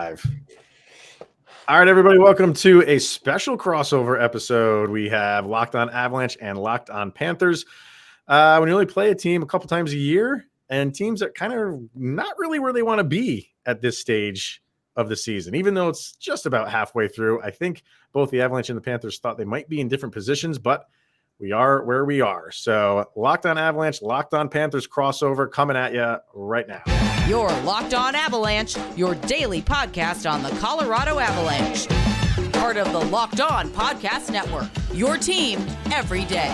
All right, everybody, welcome to a special crossover episode. We have Locked On Avalanche and Locked On Panthers. We only play a team a couple times a year, and teams that kind of not really where they want to be at this stage of the season. Even though it's just about halfway through, I think both the Avalanche and the Panthers thought they might be in different positions, but we are where we are. So Locked On Avalanche, Locked On Panthers crossover coming at you right now. You're Locked On Avalanche, your daily podcast on the Colorado Avalanche. Part of the Locked On Podcast Network, your team every day.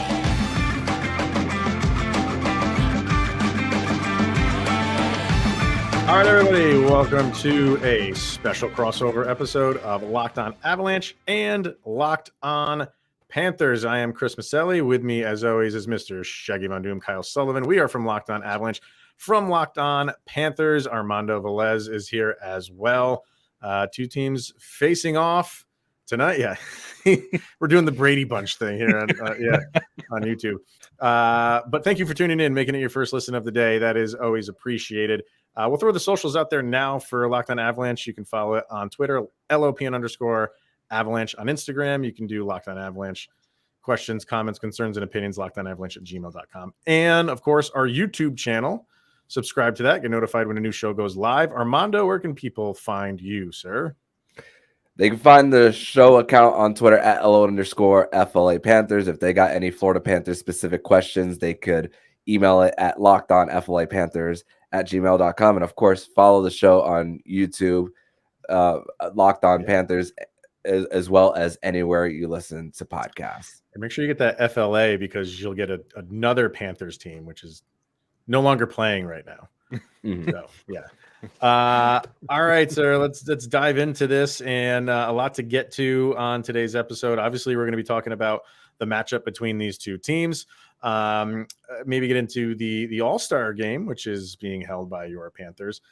All right, everybody, welcome to a special crossover episode of Locked On Avalanche and Locked On Panthers. I am Chris Maselli. With me, as always, is Mr. Shaggy Von Doom, Kyle Sullivan. We are from Locked On Avalanche. From Locked On Panthers, Armondo Velez is here as well. Two teams facing off tonight. Yeah, we're doing the Brady Bunch thing here on, on YouTube. But thank you for tuning in, making it your first listen of the day. That is always appreciated. We'll throw the socials out there now for Locked On Avalanche. You can follow it on Twitter, LOPN_Avalanche on Instagram. You can do Locked On Avalanche questions, comments, concerns, and opinions, lockedonavalanche@gmail.com. And, of course, our YouTube channel. Subscribe to that. Get notified when a new show goes live. Armondo, where can people find you, sir? They can find the show account on Twitter at LO_FLA Panthers. If they got any Florida Panthers specific questions, they could email it at lockedonflapanthers@gmail.com. And, of course, follow the show on YouTube, Locked On Panthers, as well as anywhere you listen to podcasts. And make sure you get that FLA because you'll get another Panthers team, which is no longer playing right now. Mm-hmm. So, yeah. All right, sir, let's dive into this, and a lot to get to on today's episode. Obviously, we're going to be talking about the matchup between these two teams. Maybe get into the All-Star game, which is being held by your Panthers.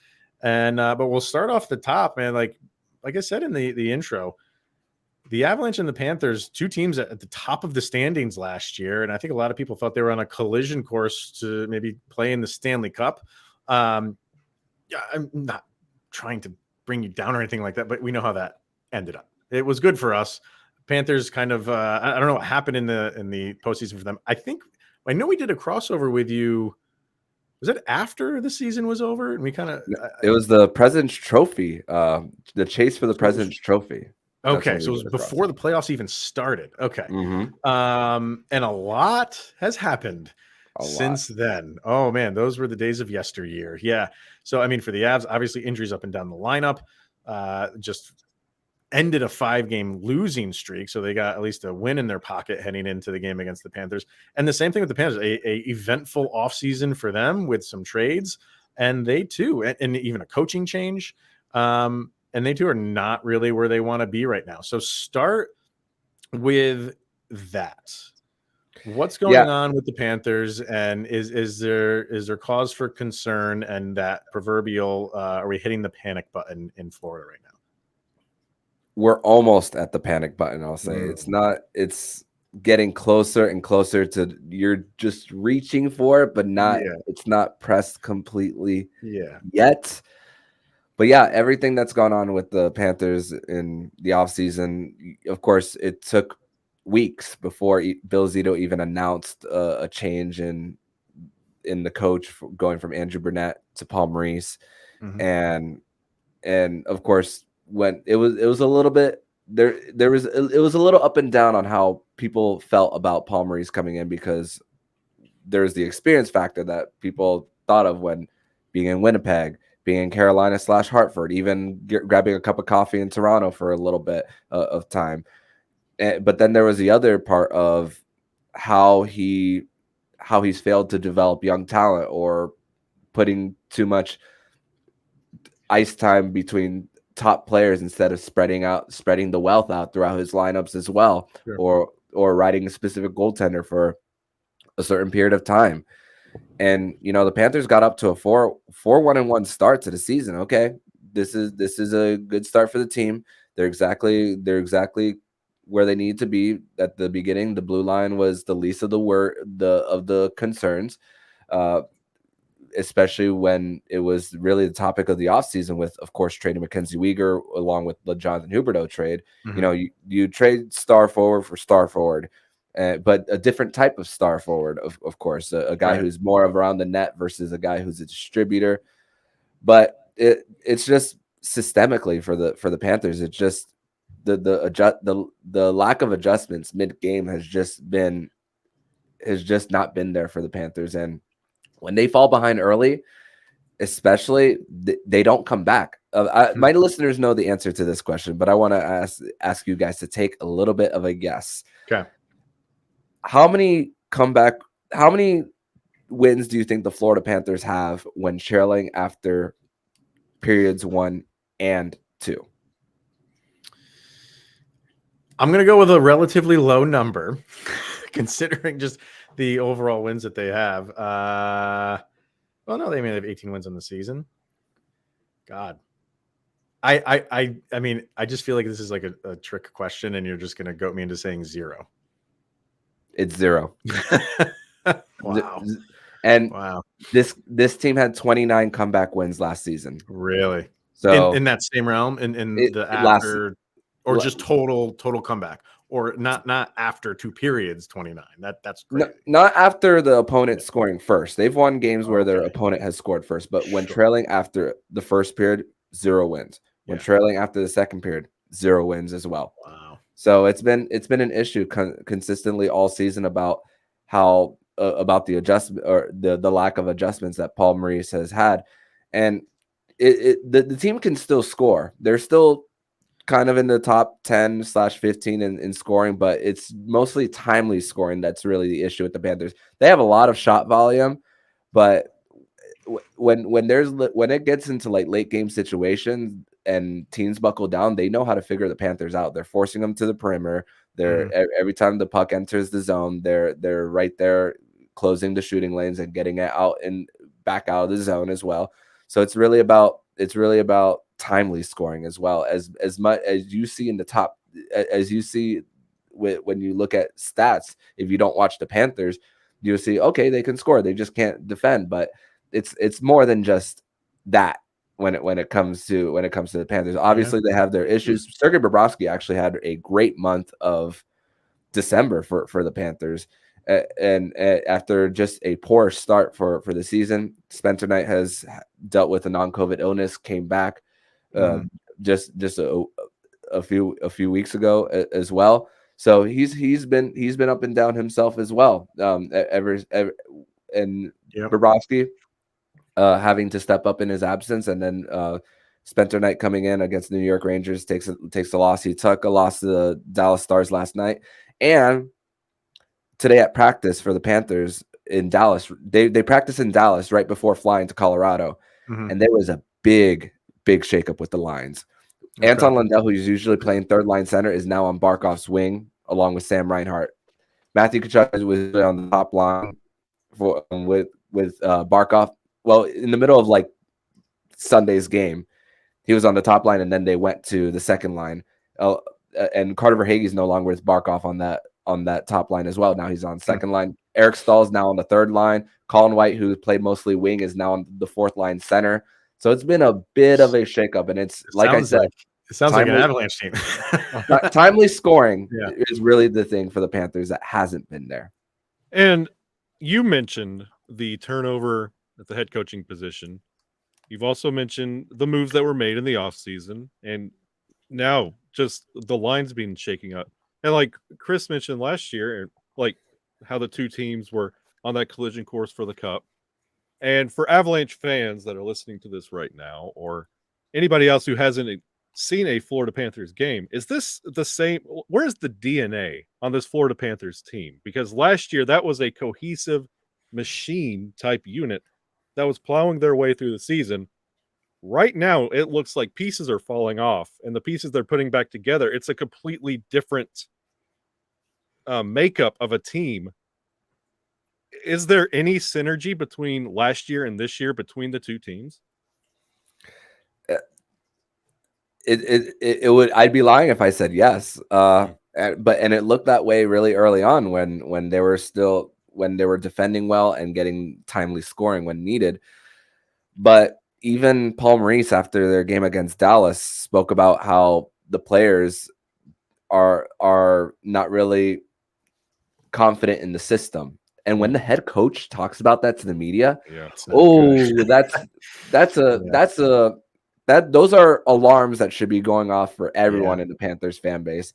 And but we'll start off the top, man. Like I said in the intro, the Avalanche and the Panthers, two teams at the top of the standings last year, and I think a lot of people thought they were on a collision course to maybe play in the Stanley Cup. I'm not trying to bring you down or anything like that, but we know how that ended up. It was good for us. Panthers kind of I don't know what happened in the postseason for them. I know we did a crossover with you. Was it after the season was over? And we kind of it was the President's Trophy, the chase for the President's Trophy. Okay, so it was before the playoffs even started. Okay. Mm-hmm. And a lot has happened since then. Oh, man, those were the days of yesteryear. Yeah. So, I mean, for the Avs, obviously injuries up and down the lineup, just ended a 5-game losing streak. So they got at least a win in their pocket heading into the game against the Panthers. And the same thing with the Panthers, a eventful offseason for them with some trades. And they too, and even a coaching change. And they too are not really where they want to be right now. So start with that. What's going on with the Panthers, and is there cause for concern, and that proverbial are we hitting the panic button in Florida right now? We're almost at the panic button, I'll say. It's getting closer and closer to, you're just reaching for it, but it's not pressed completely yet. But yeah, everything that's gone on with the Panthers in the offseason, of course, it took weeks before Bill Zito even announced a change in the coach going from Andrew Burnett to Paul Maurice. Mm-hmm. And of course, when it was a little bit it was a little up and down on how people felt about Paul Maurice coming in, because there's the experience factor that people thought of when being in Winnipeg, being in Carolina / Hartford, even grabbing a cup of coffee in Toronto for a little bit of time. But then there was the other part of how he's failed to develop young talent, or putting too much ice time between top players instead of spreading the wealth out throughout his lineups as well, or riding a specific goaltender for a certain period of time. And, the Panthers got up to a 4-1-1 start to the season. Okay, this is a good start for the team. They're exactly where they need to be at the beginning. The blue line was the least of the concerns. especially when it was really the topic of the offseason with, of course, trading Mackenzie Weegar along with the Jonathan Huberdeau trade. Mm-hmm. You trade star forward for star forward, but a different type of star forward, of course, a guy who's more of around the net versus a guy who's a distributor. But it's just systemically for the Panthers. It's just the lack of adjustments mid game has just not been there for the Panthers. And when they fall behind early, especially, they don't come back. My listeners know the answer to this question, but I want to ask you guys to take a little bit of a guess. Okay. How many wins do you think the Florida Panthers have when trailing after periods 1 and 2? I'm going to go with a relatively low number, considering just the overall wins that they have. Well, no, they may have 18 wins on the season. God. I mean, I just feel like this is like a trick question, and you're just going to goat me into saying 0. It's 0. Wow. And this team had 29 comeback wins last season. Really? So in that same realm, just total comeback, or not after 2 periods, 29. That's crazy. Not after the opponent scoring first. They've won games where their opponent has scored first, but when trailing after the first period, 0 wins. When trailing after the second period, 0 wins as well. Wow. So it's been an issue consistently all season about how about the adjustment or the lack of adjustments that Paul Maurice has had, and the team can still score. They're still kind of in the top 10/15 in scoring, but it's mostly timely scoring that's really the issue with the Panthers. They have a lot of shot volume, but when it gets into like late game situations and teams buckle down, they know how to figure the Panthers out. They're forcing them to the perimeter. They're every time the puck enters the zone, they're right there closing the shooting lanes and getting it out and back out of the zone as well. So it's really about timely scoring as well, as much as you see in the top, as you see when you look at stats. If you don't watch the Panthers, you'll see, okay, they can score, they just can't defend. But it's more than just that when it comes to the Panthers. Obviously, they have their issues. Sergei Bobrovsky actually had a great month of December for the Panthers. And after just a poor start for the season, Spencer Knight has dealt with a non-COVID illness, came back just a few weeks ago as well. So he's been up and down himself as well. Bobrovsky having to step up in his absence, and then Spencer Knight coming in against the New York Rangers takes a loss. He took a loss to the Dallas Stars last night, and today at practice for the Panthers in Dallas, they practiced in Dallas right before flying to Colorado, and there was a big shakeup with the lines. Okay. Anton Lundell, who's usually playing third line center, is now on Barkov's wing along with Sam Reinhart. Matthew Tkachuk was on the top line with Barkov. Well, in the middle of like Sunday's game, he was on the top line, and then they went to the second line. And Carter Verhaeghe's no longer with Barkov on that top line as well. Now he's on second line. Eric Stahl's now on the third line. Colin White, who played mostly wing, is now on the fourth line center. So it's been a bit of a shakeup, and it sounds like an Avalanche team. Timely scoring is really the thing for the Panthers that hasn't been there. And you mentioned the turnover at the head coaching position. You've also mentioned the moves that were made in the offseason, and now just the lines being shaking up. And like Chris mentioned last year, like how the two teams were on that collision course for the Cup. And for Avalanche fans that are listening to this right now, or anybody else who hasn't seen a Florida Panthers game, is this the same? Where's the DNA on this Florida Panthers team? Because last year that was a cohesive machine type unit that was plowing their way through the season. Right now, it looks like pieces are falling off, and the pieces they're putting back together, it's a completely different makeup of a team. Is there any synergy between last year and this year between the two teams? It would. I'd be lying if I said yes. But it looked that way really early on when they were defending well and getting timely scoring when needed. But even Paul Maurice, after their game against Dallas, spoke about how the players are not really confident in the system. And when the head coach talks about that to the media, those are alarms that should be going off for everyone in the Panthers fan base.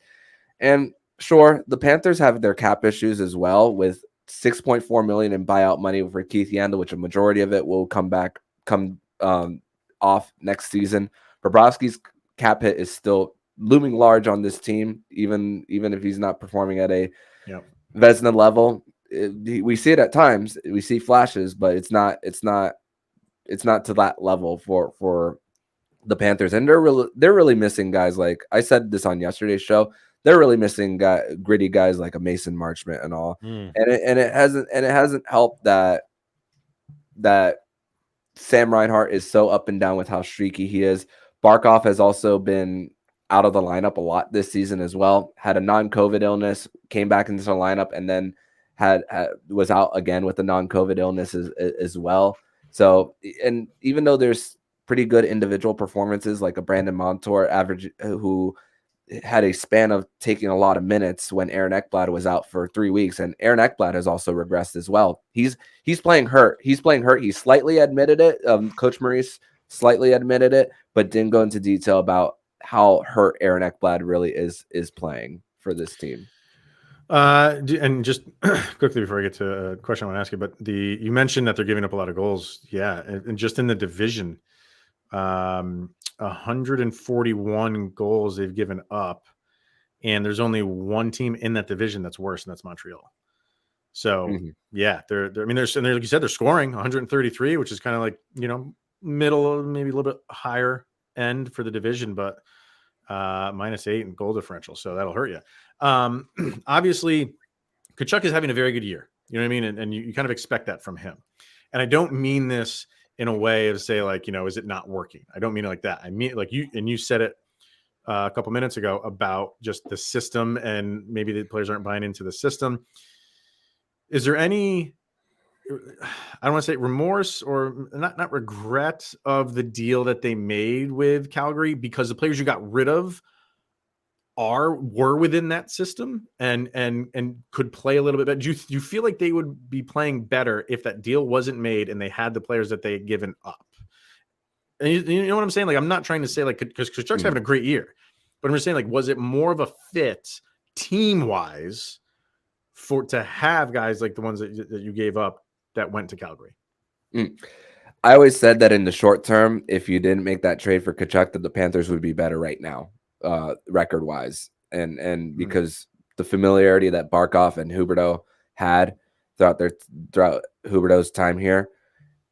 And sure, the Panthers have their cap issues as well, with $6.4 million in buyout money for Keith Yandel, which a majority of it will come off next season. Bobrovsky's cap hit is still looming large on this team, even if he's not performing at a Vezina level. We see it at times. We see flashes, but it's not to that level for the Panthers. And they're really missing guys, like I said this on yesterday's show. They're really missing gritty guys like a Mason Marchment and all. And it hasn't helped that Sam Reinhart is so up and down with how streaky he is. Barkov has also been out of the lineup a lot this season as well. Had a non-COVID illness, came back into the lineup, and then was out again with a non-COVID illness as well. So, and even though there's pretty good individual performances like a Brandon Montour who had a span of taking a lot of minutes when Aaron Ekblad was out for 3 weeks, and Aaron Ekblad has also regressed as well. He's playing hurt. He slightly admitted it. Coach Maurice slightly admitted it, but didn't go into detail about how hurt Aaron Ekblad really is playing for this team. And just quickly before I get to a question I want to ask you, but you mentioned that they're giving up a lot of goals. Yeah. And just in the division, 141 goals they've given up, and there's only one team in that division that's worse, and that's Montreal. So yeah, they're like you said, they're scoring 133, which is kind of like, middle, maybe a little bit higher end for the division, but -8 in goal differential. So that'll hurt you. Obviously Tkachuk is having a very good year. You know what I mean? And you kind of expect that from him. And I don't mean this in a way of say like, is it not working? I don't mean it like that. I mean, like you said it a couple minutes ago about just the system, and maybe the players aren't buying into the system. Is there any, I don't want to say remorse or not regret of the deal that they made with Calgary, because the players you got rid of were within that system and could play a little bit better? Do you feel like they would be playing better if that deal wasn't made and they had the players that they had given up? And you know what I'm saying? Like, I'm not trying to say like, because Tkachuk's having a great year, but I'm just saying like, was it more of a fit team wise to have guys like the ones that you gave up that went to Calgary? I always said that in the short term, if you didn't make that trade for Tkachuk, that the Panthers would be better right now, record wise, and because the familiarity that Barkov and Huberdeau had throughout Huberdeau's time here.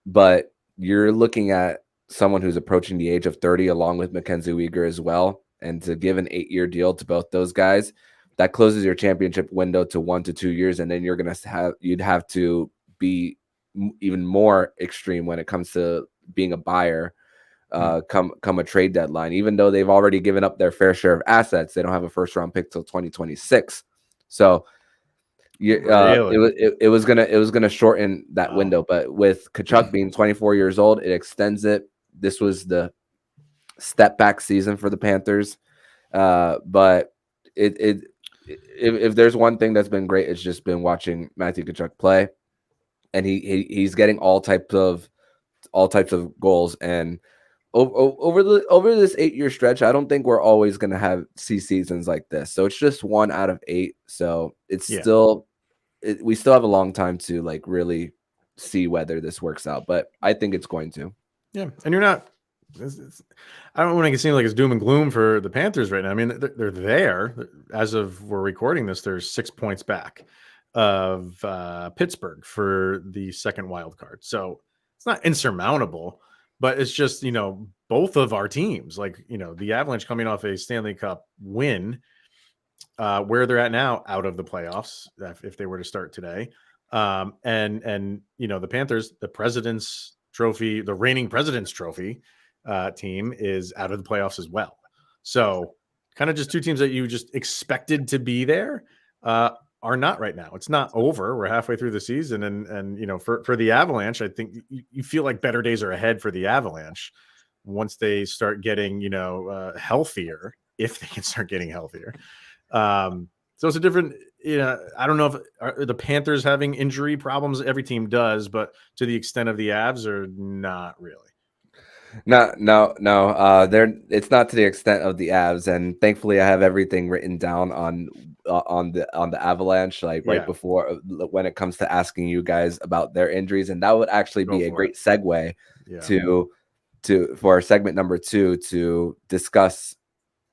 But you're looking at someone who's approaching the age of 30, along with Mackenzie Weegar as well, and to give an 8-year deal to both those guys, that closes your championship window to 1 to 2 years, and then you'd have to be even more extreme when it comes to being a buyer come a trade deadline. Even though they've already given up their fair share of assets, they don't have a first round pick till 2026. So it was gonna shorten that window. But with Tkachuk being 24 years old, it extends it. This was the step back season for the Panthers, but if there's one thing that's been great, it's just been watching Matthew Tkachuk play. And he's getting all types of goals. And over this 8-year stretch, I don't think we're always going to see seasons like this. So it's just 1 out of 8. So it's we still have a long time to like really see whether this works out. But I think it's going to. Yeah, and you're not. I don't want to seem like it's doom and gloom for the Panthers right now. I mean, they're there. As of we're recording this, they're 6 points back of Pittsburgh for the second wild card. So it's not insurmountable, but it's just, both of our teams, like, the Avalanche coming off a Stanley Cup win, where they're at now out of the playoffs, if they were to start today. And the Panthers, the President's Trophy, the reigning President's Trophy team is out of the playoffs as well. So kind of just two teams that you just expected to be there. are not right now. It's not over. We're halfway through the season, and you know, for the Avalanche, I think you feel like better days are ahead for the Avalanche once they start getting, you know, healthier, if they can start getting healthier. So it's a different, you know, I don't know if are the Panthers having injury problems. Every team does, but to the extent of the Avs, are not really. No. It's not to the extent of the Avs, and thankfully, I have everything written down on the Avalanche, like right before when it comes to asking you guys about their injuries, and that would actually be a great segue to for our segment number 2 to discuss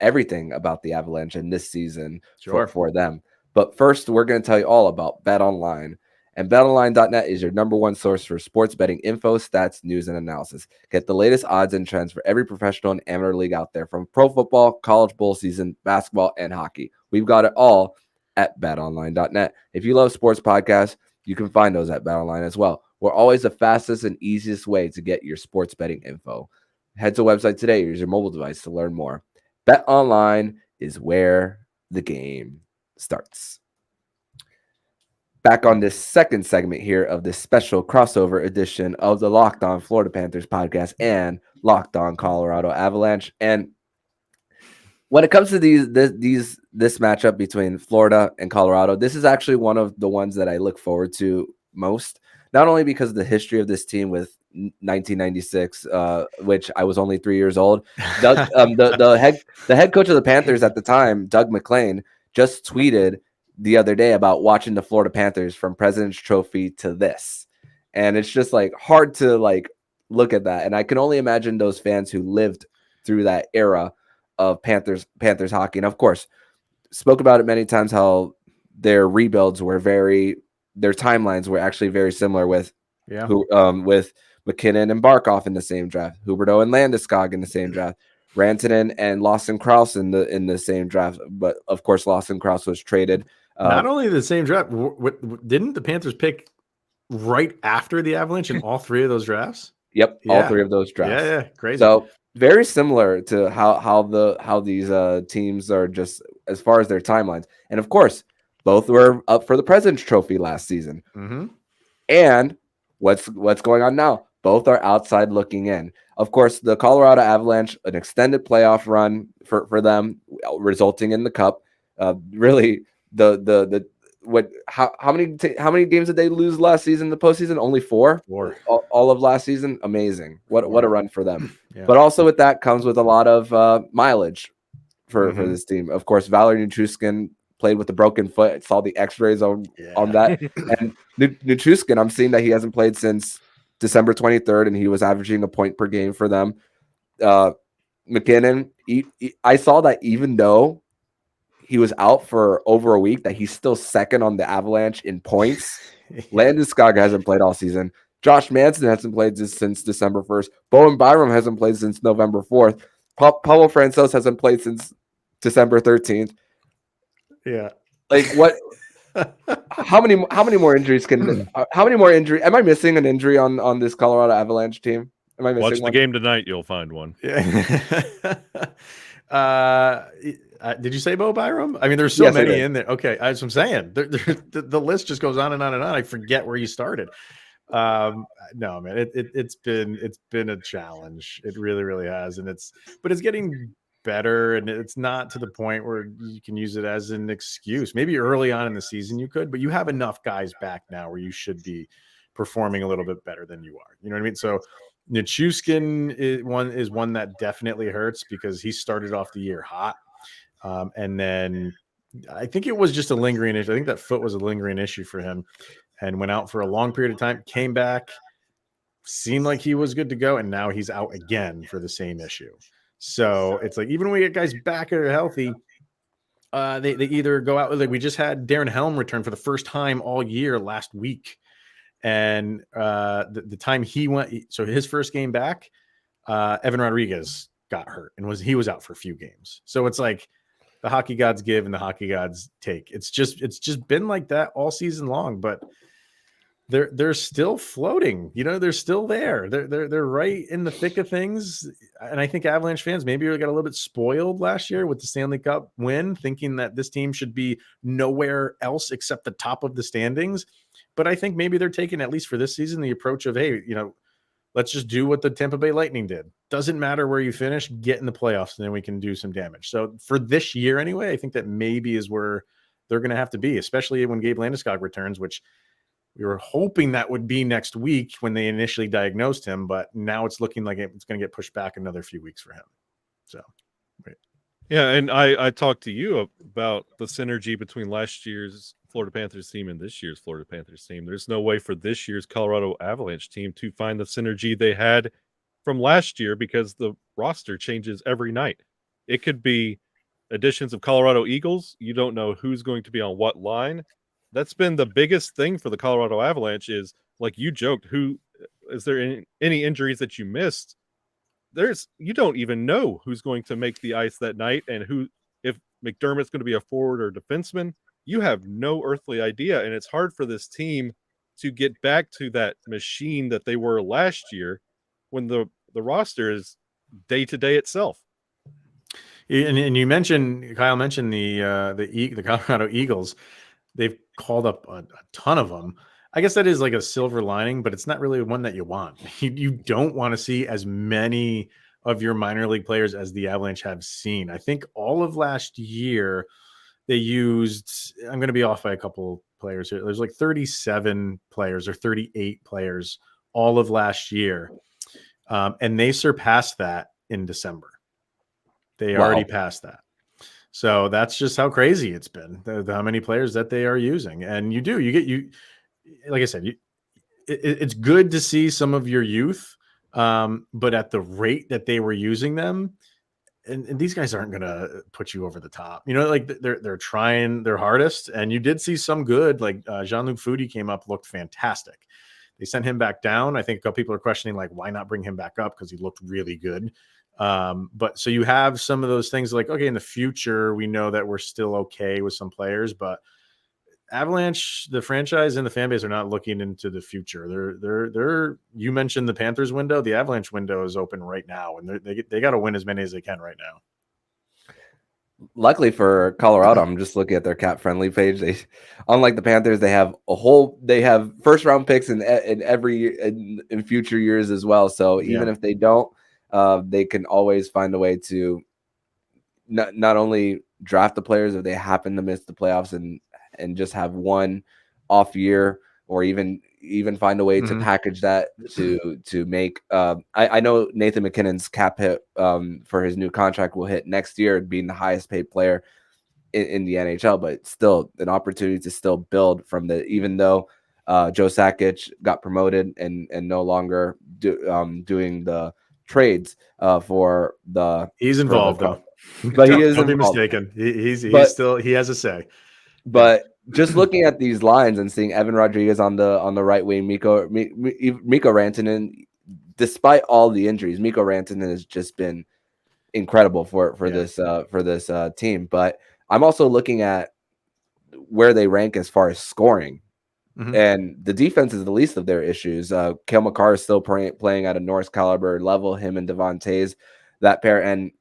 everything about the Avalanche in this season for them. But first, we're going to tell you all about Bet Online. And betonline.net is your number one source for sports betting info, stats, news, and analysis. Get the latest odds and trends for every professional and amateur league out there, from pro football, college bowl season, basketball, and hockey. We've got it all at betonline.net. If you love sports podcasts, you can find those at BetOnline as well. We're always the fastest and easiest way to get your sports betting info. Head to the website today or use your mobile device to learn more. BetOnline is where the game starts. Back on this second segment here of this special crossover edition of the Locked On Florida Panthers podcast and Locked On Colorado Avalanche. And when it comes to this matchup between Florida and Colorado, this is actually one of the ones that I look forward to most, not only because of the history of this team with 1996, which I was only 3 years old. Doug, the head coach of the Panthers at the time, Doug McClain, just tweeted the other day about watching the Florida Panthers from President's Trophy to this. And it's just like hard to like look at that. And I can only imagine those fans who lived through that era of Panthers hockey. And of course, spoke about it many times how their rebuilds were their timelines were actually very similar with McKinnon and Barkov in the same draft, Huberdeau and Landeskog in the same draft, Rantanen and Lawson Krause in the same draft. But of course, Lawson Krause was traded. Not only the same draft, didn't the Panthers pick right after the Avalanche in all three of those drafts? Yep, all three of those drafts. Yeah, crazy. So very similar to how these teams are just as far as their timelines. And of course, both were up for the President's Trophy last season. Mm-hmm. And what's going on now? Both are outside looking in. Of course, the Colorado Avalanche, an extended playoff run for them, resulting in the Cup. Really, how many games did they lose last season? The postseason, only 4. All of last season, amazing. What a run for them. Yeah. But also with that comes with a lot of mileage for this team. Of course, Valeri Nichushkin played with a broken foot. I saw the X-rays on that. And Nichushkin, I'm seeing that he hasn't played since December 23rd, and he was averaging a point per game for them. McKinnon, I saw that even though he was out for over a week, that he's still second on the Avalanche in points. Landeskog hasn't played all season. Josh Manson hasn't played since December 1st. Bowen Byram hasn't played since November 4th. Paulo Francouz hasn't played since December 13th. Yeah. Like what? How many more injuries am I missing an injury on this Colorado Avalanche team? Am I missing Watch the game tonight, you'll find one. Yeah. Did you say Bo Byram? I mean, there's so many in there. Okay, as I'm saying, the list just goes on and on and on. I forget where you started. No, man, it's been a challenge. It really, really has, but it's getting better, and it's not to the point where you can use it as an excuse. Maybe early on in the season you could, but you have enough guys back now where you should be performing a little bit better than you are. You know what I mean? So Nichushkin is one that definitely hurts because he started off the year hot. And then I think it was just a lingering issue. I think that foot was a lingering issue for him and went out for a long period of time, came back, seemed like he was good to go, and now he's out again for the same issue. So it's like, even when we get guys back that are healthy, they either go out, like we just had Darren Helm return for the first time all year last week. And the time he went, so his first game back, Evan Rodriguez got hurt and he was out for a few games. So it's like the hockey gods give and the hockey gods take. It's just been like that all season long. But they're still floating. They're still there. They're right in the thick of things. And I think Avalanche fans maybe got a little bit spoiled last year with the Stanley Cup win, thinking that this team should be nowhere else except the top of the standings. But I think maybe they're taking, at least for this season, the approach of, hey, let's just do what the Tampa Bay Lightning did. Doesn't matter where you finish, get in the playoffs, and then we can do some damage. So for this year anyway, I think that maybe is where they're going to have to be, especially when Gabe Landeskog returns, which we were hoping that would be next week when they initially diagnosed him, but now it's looking like it's going to get pushed back another few weeks for him. So, right. Yeah, and I talked to you about the synergy between last year's Florida Panthers team and this year's Florida Panthers team. There's no way for this year's Colorado Avalanche team to find the synergy they had from last year because the roster changes every night. It could be additions of Colorado Eagles. You don't know who's going to be on what line. That's been the biggest thing for the Colorado Avalanche is, like you joked, is there any injuries that you missed? You don't even know who's going to make the ice that night and if McDermott's going to be a forward or defenseman. You have no earthly idea. And it's hard for this team to get back to that machine that they were last year when the roster is day to day itself. And you mentioned, Kyle mentioned the Colorado Eagles. They've called up a ton of them. I guess that is like a silver lining, but it's not really one that you want. You don't want to see as many of your minor league players as the Avalanche have seen. I think all of last year they used, I'm going to be off by a couple players here. There's like 37 players or 38 players all of last year. And they surpassed that in December. They already passed that. So that's just how crazy it's been, how many players that they are using. And like I said, it's good to see some of your youth, but at the rate that they were using them, and these guys aren't going to put you over the top. Like they're trying their hardest, and you did see some good, like Jean-Luc Foudy came up, looked fantastic. They sent him back down. I think a couple people are questioning, like, why not bring him back up? Because he looked really good. But so you have some of those things like, okay, in the future, we know that we're still okay with some players, but Avalanche, the franchise and the fan base are not looking into the future. You mentioned the Panthers window. The Avalanche window is open right now, and they got to win as many as they can right now. Luckily for Colorado, I'm just looking at their cap friendly page. They, unlike the Panthers, they have first round picks in future years as well. So even if they don't, they can always find a way to not only draft the players if they happen to miss the playoffs and just have one off year, or even find a way to package that to make. I know Nathan McKinnon's cap hit for his new contract will hit next year, being the highest paid player in the NHL, but still an opportunity to still build from even though Joe Sakic got promoted and no longer doing the trades for the. He's involved though, but he is. Don't be mistaken. He has a say. But just looking at these lines and seeing Evan Rodriguez on the right wing, Mikko Rantanen, despite all the injuries, Mikko Rantanen has just been incredible for this team. But I'm also looking at where they rank as far as scoring. And the defense is the least of their issues. Cale Makar is still playing at a Norris caliber level, him and Devon Toews, that pair. And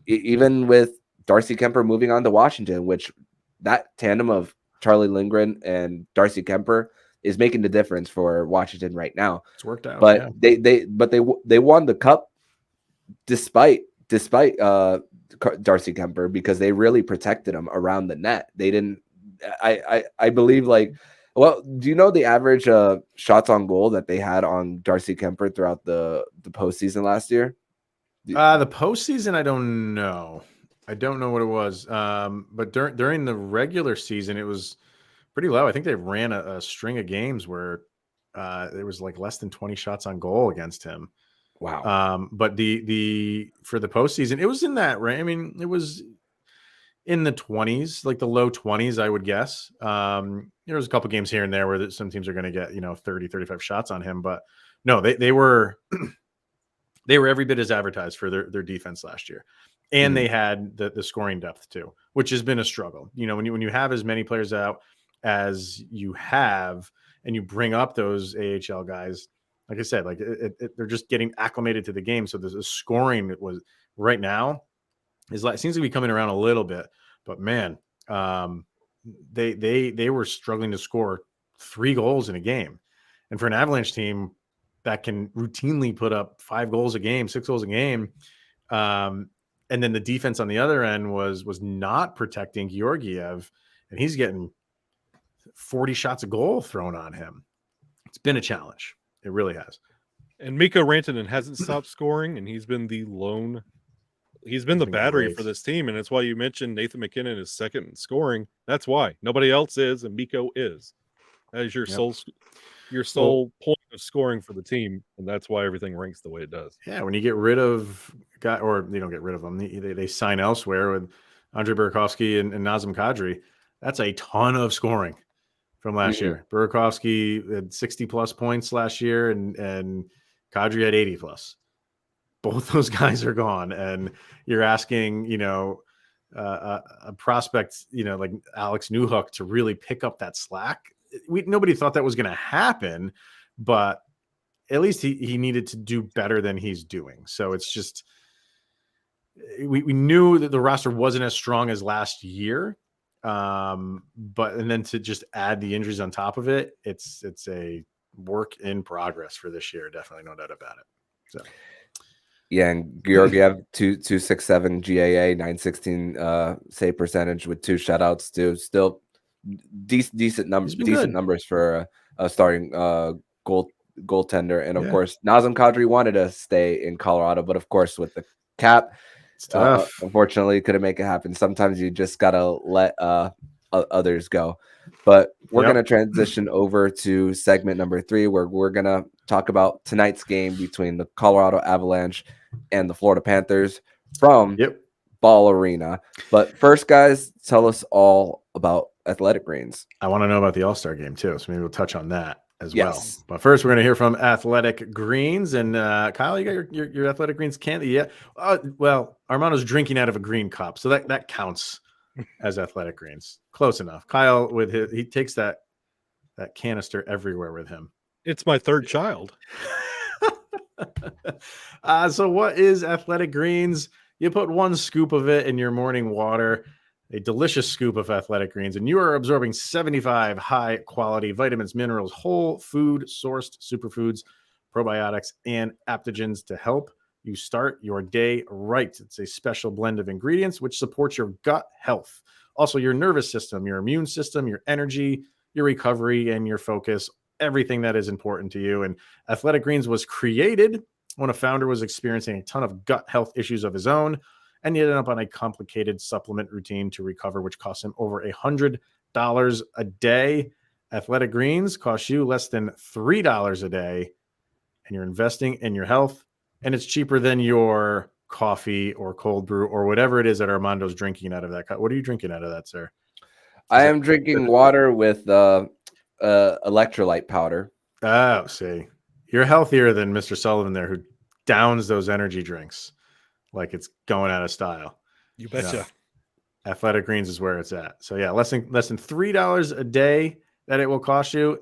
even with Darcy Kemper moving on to Washington, which that tandem of Charlie Lindgren and Darcy Kemper is making the difference for Washington right now. It's worked out. But they won the cup despite Darcy Kemper, because they really protected him around the net. They didn't. I believe, like, well, do you know the average shots on goal that they had on Darcy Kemper throughout the postseason last year? The postseason, I don't know. I don't know what it was. But during the regular season, it was pretty low. I think they ran a string of games where there was like less than 20 shots on goal against him. Wow. But the for the postseason, it was in that range. I mean, it was in the 20s, like the low 20s, I would guess. There was a couple games here and there where some teams are going to get 30, 35 shots on him, but no, they were they were every bit as advertised for their defense last year. And they had the scoring depth too, which has been a struggle. When you have as many players out as you have, and you bring up those AHL guys, like I said, like they're just getting acclimated to the game. So the scoring was right now is like seems to be coming around a little bit, but man, they were struggling to score 3 goals in a game, and for an Avalanche team that can routinely put up 5 goals a game, 6 goals a game, and then the defense on the other end was not protecting Georgiev, and he's getting 40 shots a goal thrown on him. It's been a challenge. It really has. And Mikko Rantanen hasn't stopped scoring, and he's been the battery for this team, and that's why you mentioned Nathan McKinnon is second in scoring. That's why nobody else is, and Mikko is. That is your sole point of scoring for the team, and that's why everything ranks the way it does. Yeah, when you get rid of guy, or they don't get rid of them, they sign elsewhere with Andre Burakovsky and Nazem Kadri. That's a ton of scoring from last year. Burakovsky had 60+ points last year, and Kadri had 80+. Both those guys are gone, and you're asking, a prospect, like Alex Newhook to really pick up that slack. Nobody thought that was going to happen, but at least he needed to do better than he's doing. So it's just, we knew that the roster wasn't as strong as last year. And then to just add the injuries on top of it, it's a work in progress for this year. Definitely no doubt about it. So. Yeah, and Georgiev 267 GAA, 916 save percentage with 2 shutouts too. Still decent numbers for a starting goaltender. And of course, Nazem Kadri wanted to stay in Colorado, but of course with the cap, it's tough. Unfortunately, couldn't make it happen. Sometimes you just gotta let others go. But we're gonna transition over to segment number 3, where we're gonna talk about tonight's game between the Colorado Avalanche and the Florida Panthers from Ball Arena. But first, guys, tell us all about Athletic Greens. I want to know about the All-Star game too, so maybe we'll touch on that as well. But first, we're going to hear from Athletic Greens. And Kyle, you got your Athletic Greens can? Yeah. Well, Armando's drinking out of a green cup, so that counts as Athletic Greens. Close enough. Kyle, he takes that canister everywhere with him. It's my third child. So what is Athletic Greens? You put 1 scoop of it in your morning water, a delicious scoop of Athletic Greens, and you are absorbing 75 high-quality vitamins, minerals, whole food sourced superfoods, probiotics, and adaptogens to help you start your day right. It's a special blend of ingredients which supports your gut health, also your nervous system, your immune system, your energy, your recovery, and your focus, everything that is important to you. And Athletic Greens was created when a founder was experiencing a ton of gut health issues of his own, and he ended up on a complicated supplement routine to recover, which cost him over $100 a day. Athletic Greens cost you less than $3 a day, and you're investing in your health, and it's cheaper than your coffee or cold brew or whatever it is that Armando's drinking out of that cup. What are you drinking out of that, sir? I am drinking water with electrolyte powder. Oh, see, you're healthier than Mr. Sullivan there, who downs those energy drinks like it's going out of style. You betcha. Athletic Greens is where it's at. So yeah, less than $3 a day that it will cost you,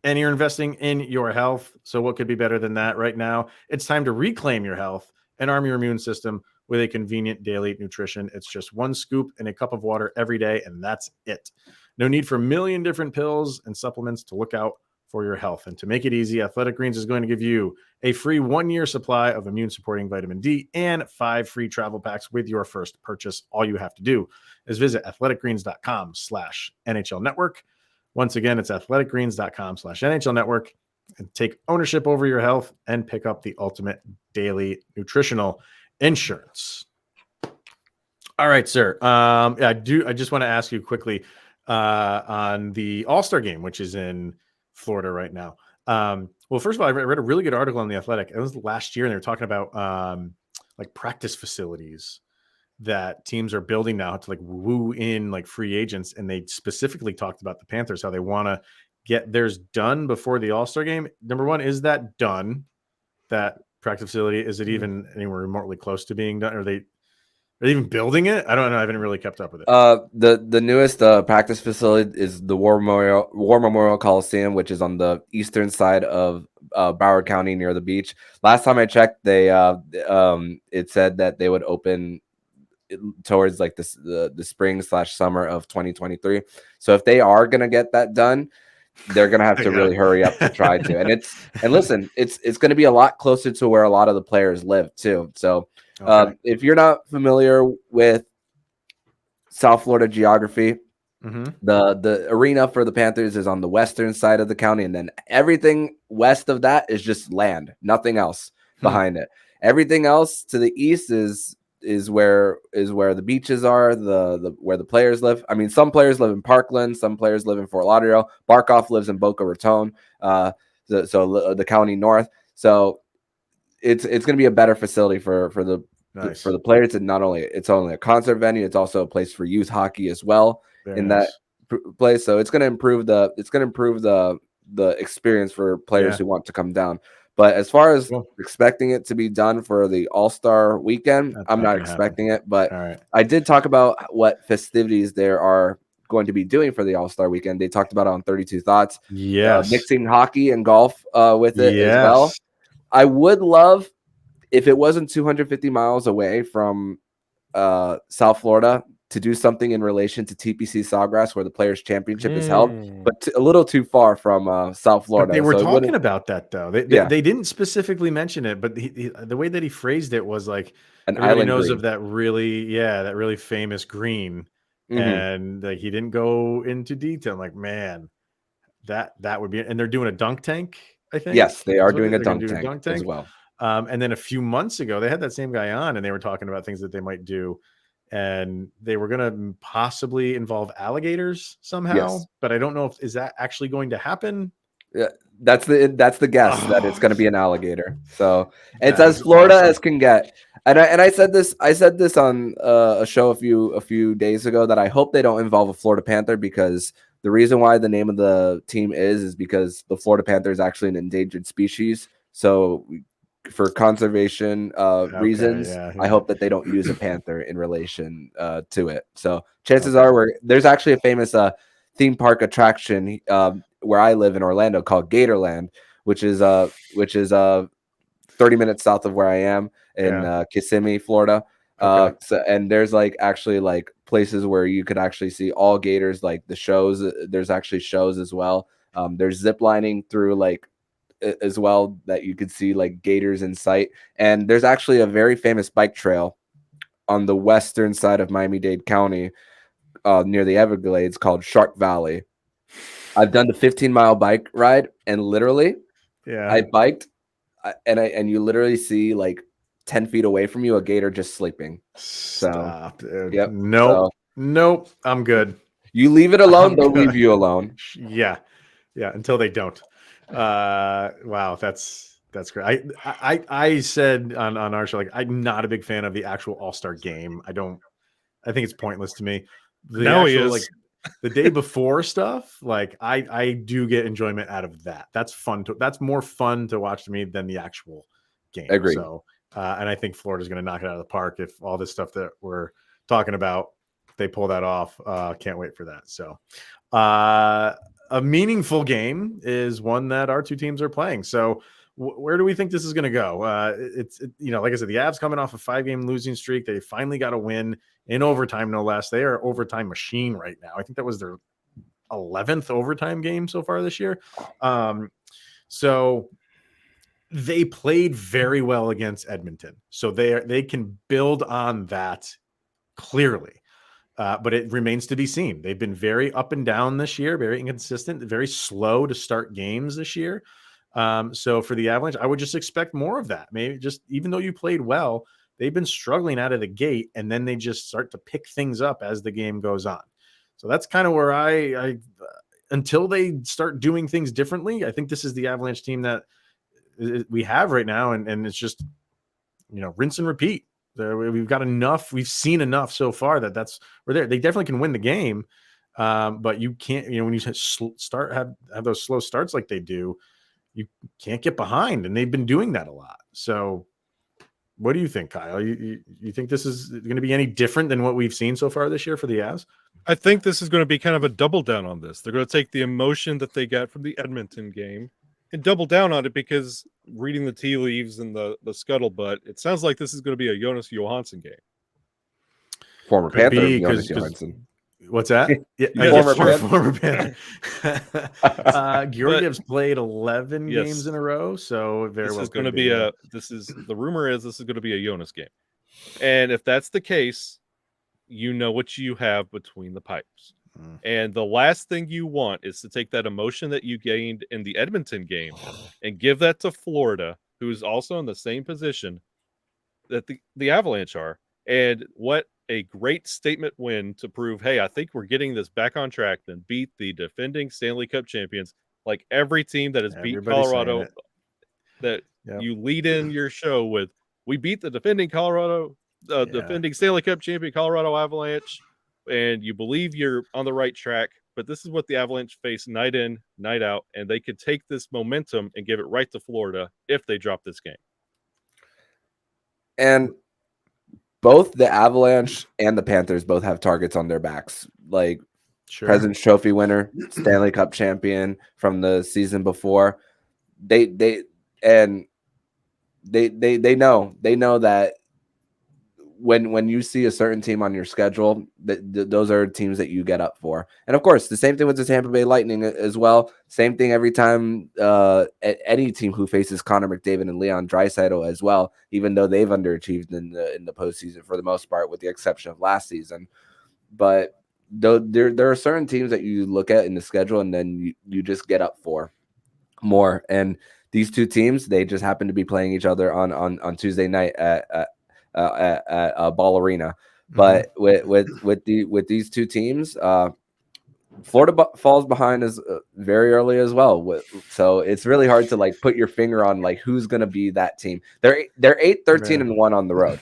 and you're investing in your health. So what could be better than that right now? It's time to reclaim your health and arm your immune system with a convenient daily nutrition. It's just 1 scoop in a cup of water every day, and that's it. No need for a million different pills and supplements to look out for your health. And to make it easy, Athletic Greens is going to give you a free 1-year supply of immune-supporting vitamin D and 5 free travel packs with your first purchase. All you have to do is visit athleticgreens.com/NHL Network. Once again, it's athleticgreens.com/NHL Network, and take ownership over your health and pick up the ultimate daily nutritional insurance. All right, sir. I just want to ask you quickly on the All-Star game, which is in Florida right now. Well, first of all, I read a really good article on The Athletic. It was last year, and they were talking about like practice facilities that teams are building now to like woo in like free agents. And they specifically talked about the Panthers, how they want to get theirs done before the All-Star game. Number one, is that done? That practice facility, is it even anywhere remotely close to being done? Or Are they even building it? I don't know. I haven't really kept up with it. The newest practice facility is the War Memorial Coliseum, which is on the eastern side of Broward County near the beach. Last time I checked, they it said that they would open towards like the spring/summer of 2023. So if they are gonna get that done, they're gonna have to really hurry up to try to. And listen, it's gonna be a lot closer to where a lot of the players live too. So if you're not familiar with South Florida geography, the arena for the Panthers is on the western side of the county, and then everything west of that is just land, nothing else behind it. Everything else to the east is where the beaches are, the where the players live. I mean, some players live in Parkland, some players live in Fort Lauderdale. Barkov lives in Boca Raton, so the county north. So it's going to be a better facility for the players. And not only it's only a concert venue, it's also a place for youth hockey as well. Very nice. That place. So it's going to improve the experience for players who want to come down. But as far as expecting it to be done for the All-Star weekend, I'm not expecting it. But I did talk about what festivities there are going to be doing for the All-Star weekend. They talked about it on 32 Thoughts. Mixing hockey and golf with it as well. I would love if it wasn't 250 miles away from South Florida to do something in relation to TPC Sawgrass, where the Players Championship is held, but a little too far from South Florida. But they were talking about that though. They didn't specifically mention it, but the way that he phrased it was like everybody knows green. Of that really famous green, and like he didn't go into detail. I'm like, man, that would be. And they're doing a dunk tank, I think. Yes, they are doing a dunk tank as well. And then a few months ago, they had that same guy on, and they were talking about things that they might do. And they were going to possibly involve alligators somehow, but I don't know is that actually going to happen. Yeah, that's the guess that it's going to be an alligator. So it's as Florida as can get. And I said this on a show a few days ago that I hope they don't involve a Florida Panther, because the reason why the name of the team is because the Florida Panther is actually an endangered species. So for conservation reasons, I hope that they don't use a panther in relation to it. So chances are there's actually a famous theme park attraction where I live in Orlando called Gatorland, which is 30 minutes south of where I am in Kissimmee, Florida. And there's actually places where you could actually see all gators, like the shows. There's actually shows as well. There's zip lining through as well that you could see gators in sight. And there's actually a very famous bike trail on the western side of Miami-Dade County near the Everglades called Shark Valley. I've done the 15-mile bike ride, and literally I biked and you literally see 10 feet away from you a gator just sleeping. Stop, dude. Yep. Nope. I'm good. You leave it alone, they'll leave you alone. Yeah, until they don't. Wow, that's great. I said on our show, I'm not a big fan of the actual All-Star game. I think it's pointless to me. The day before stuff, I do get enjoyment out of that. That's more fun to watch to me than the actual game. Agreed. So and I think Florida's going to knock it out of the park if all this stuff that we're talking about, they pull that off. Can't wait for that. So a meaningful game is one that our two teams are playing. So where do we think this is going to go? It's like I said, the Avs coming off a 5-game losing streak. They finally got a win in overtime, no less. They are an overtime machine right now. I think that was their 11th overtime game so far this year. So they played very well against Edmonton. So they can build on that clearly. But it remains to be seen. They've been very up and down this year, very inconsistent, very slow to start games this year. So for the Avalanche, I would just expect more of that. Maybe just even though you played well, they've been struggling out of the gate, and then they just start to pick things up as the game goes on. So that's kind of where I until they start doing things differently, I think this is the Avalanche team that we have right now, and it's just rinse and repeat. We've got enough. We've seen enough so far that's we're there. They definitely can win the game, but you can't. When you have those slow starts like they do, you can't get behind, and they've been doing that a lot. So What do you think, Kyle? You think this is going to be any different than what we've seen so far this year for the Avs? I think this is going to be kind of a double down on this. They're going to take the emotion that they got from the Edmonton game and double down on it, because reading the tea leaves and the scuttlebutt, it sounds like this is going to be a Jonas Johansson game. Former Could Panther be, Jonas Johansson. What's that? Former Panther. Georgiev's played 11 games in a row, so this is going to be the rumor is this is going to be a Jonas game. And if that's the case, you know what you have between the pipes. And the last thing you want is to take that emotion that you gained in the Edmonton game and give that to Florida, who's also in the same position that the Avalanche are. And what a great statement win to prove, hey, I think we're getting this back on track, then beat the defending Stanley Cup champions. Like every team that has beat Colorado, that you lead in your show with, we beat the defending defending Stanley Cup champion Colorado Avalanche, and you believe you're on the right track. But this is what the Avalanche face night in, night out, and they could take this momentum and give it right to Florida if they drop this game. And both the Avalanche and the Panthers both have targets on their backs, like President's Trophy winner, Stanley Cup champion from the season before. They know that when you see a certain team on your schedule, those are teams that you get up for. And of course, the same thing with the Tampa Bay Lightning as well. Same thing every time any team who faces Connor McDavid and Leon Draisaitl as well, even though they've underachieved in the postseason for the most part, with the exception of last season. But there are certain teams that you look at in the schedule and then you just get up for more. And these two teams, they just happen to be playing each other on Tuesday night at Ball Arena. But with these two teams, Florida falls behind as very early as well. So it's really hard to like put your finger on like who's going to be that team. They're 8-13-1 on the road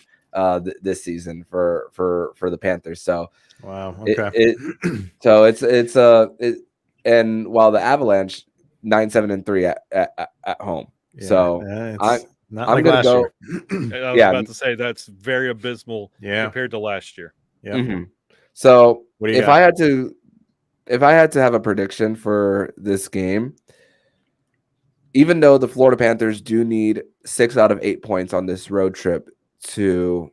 this season for the Panthers. So wow, okay. And while the Avalanche 9-7-3 at home. Yeah, so I'm going to go. I was about to say that's very abysmal compared to last year. Yeah. Mm-hmm. So if I had to have a prediction for this game, even though the Florida Panthers do need 6 out of 8 points on this road trip to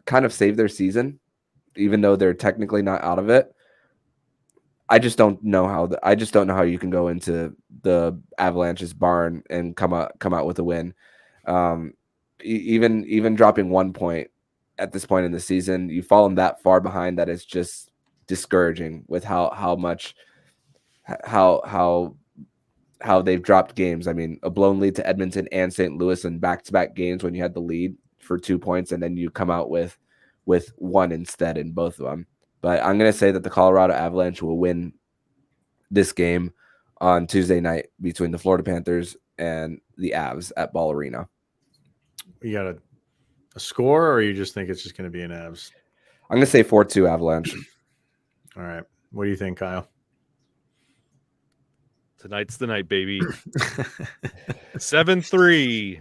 kind of save their season, even though they're technically not out of it, I just don't know how you can go into the Avalanche's barn and come out with a win. Even dropping 1 point at this point in the season, you've fallen that far behind that it's just discouraging with how they've dropped games. I mean, a blown lead to Edmonton and St. Louis in back-to-back games when you had the lead for 2 points, and then you come out with one instead in both of them. But I'm going to say that the Colorado Avalanche will win this game on Tuesday night between the Florida Panthers and the Avs at Ball Arena. You got a score, or you just think it's just going to be an Avs? I'm going to say 4-2 Avalanche. All right. What do you think, Kyle? Tonight's the night, baby. 7-3.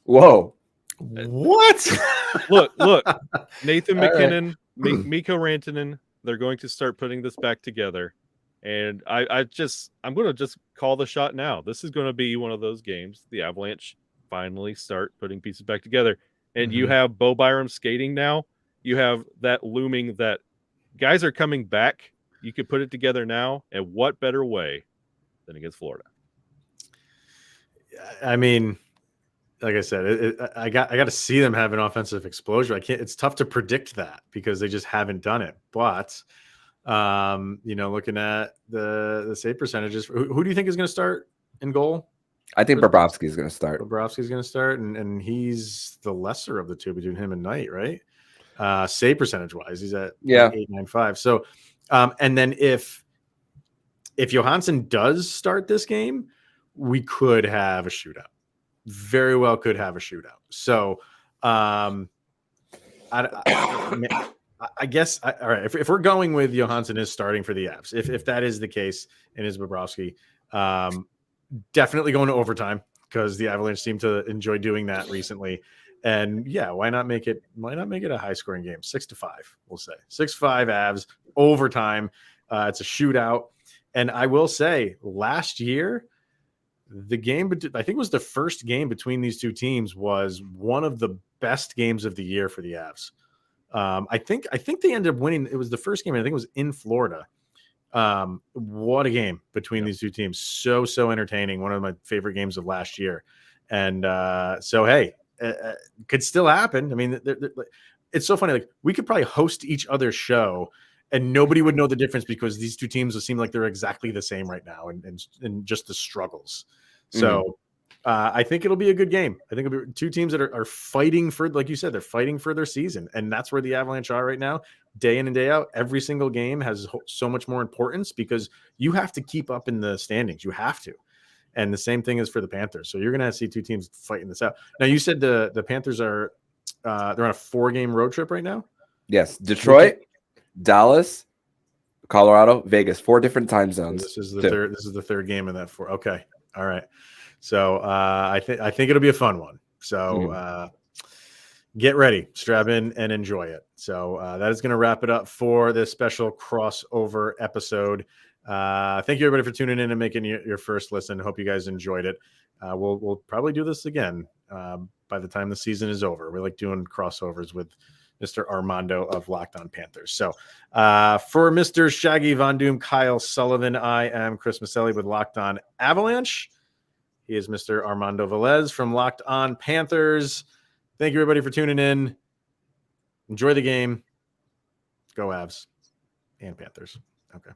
Whoa. What? Look. Nathan McKinnon, Mikko Rantanen, they're going to start putting this back together. And I'm going to just call the shot now. This is going to be one of those games. The Avalanche finally start putting pieces back together. And you have Bo Byram skating now. You have that looming that guys are coming back. You could put it together now. And what better way than against Florida? I mean, like I said, I got to see them have an offensive explosion. It's tough to predict that because they just haven't done it. But looking at the save percentages, who do you think is going to start in goal? I think Bobrovsky is going to start. Bobrovsky is going to start, and he's the lesser of the two between him and Knight, right? Save percentage wise, he's at 8.95. So, and then if Johansson does start this game, we could have a shootout. Very well could have a shootout. So, I guess all right. If we're going with Johansson is starting for the Avs, if that is the case, and is Bobrovsky, definitely going to overtime because the Avalanche seem to enjoy doing that recently. And yeah, why not make it a high scoring game? 6-5, we'll say 6-5 Avs overtime. It's a shootout. And I will say last year, the game, I think it was the first game between these two teams, was one of the best games of the year for the Avs. I think they ended up winning. It was the first game. I think it was in Florida. What a game between these two teams. So entertaining. One of my favorite games of last year. And so, hey, could still happen. I mean, it's so funny. Like, we could probably host each other's show and nobody would know the difference because these two teams would seem like they're exactly the same right now and just the struggles. So I think it'll be a good game. I think it'll be two teams that are fighting for, like you said, they're fighting for their season. And that's where the Avalanche are right now, day in and day out. Every single game has so much more importance because you have to keep up in the standings. You have to. And the same thing is for the Panthers. So you're going to see two teams fighting this out. Now, you said the Panthers are they're on a 4-game road trip right now? Yes. Detroit, Dallas, Colorado, Vegas, 4 different time zones. This is the third. This is the third game in that 4. Okay. All right. So I think it'll be a fun one. So get ready, strap in, and enjoy it. So that is going to wrap it up for this special crossover episode. Thank you everybody for tuning in and making your first listen. Hope you guys enjoyed it. We'll probably do this again by the time the season is over. We like doing crossovers with Mr. Armondo of Locked On Panthers. So for Mr. Shaggy Von Doom, Kyle Sullivan, I am Chris Maselli with Locked On Avalanche. He is Mr. Armondo Velez from Locked On Panthers. Thank you, everybody, for tuning in. Enjoy the game. Go Avs and Panthers. Okay.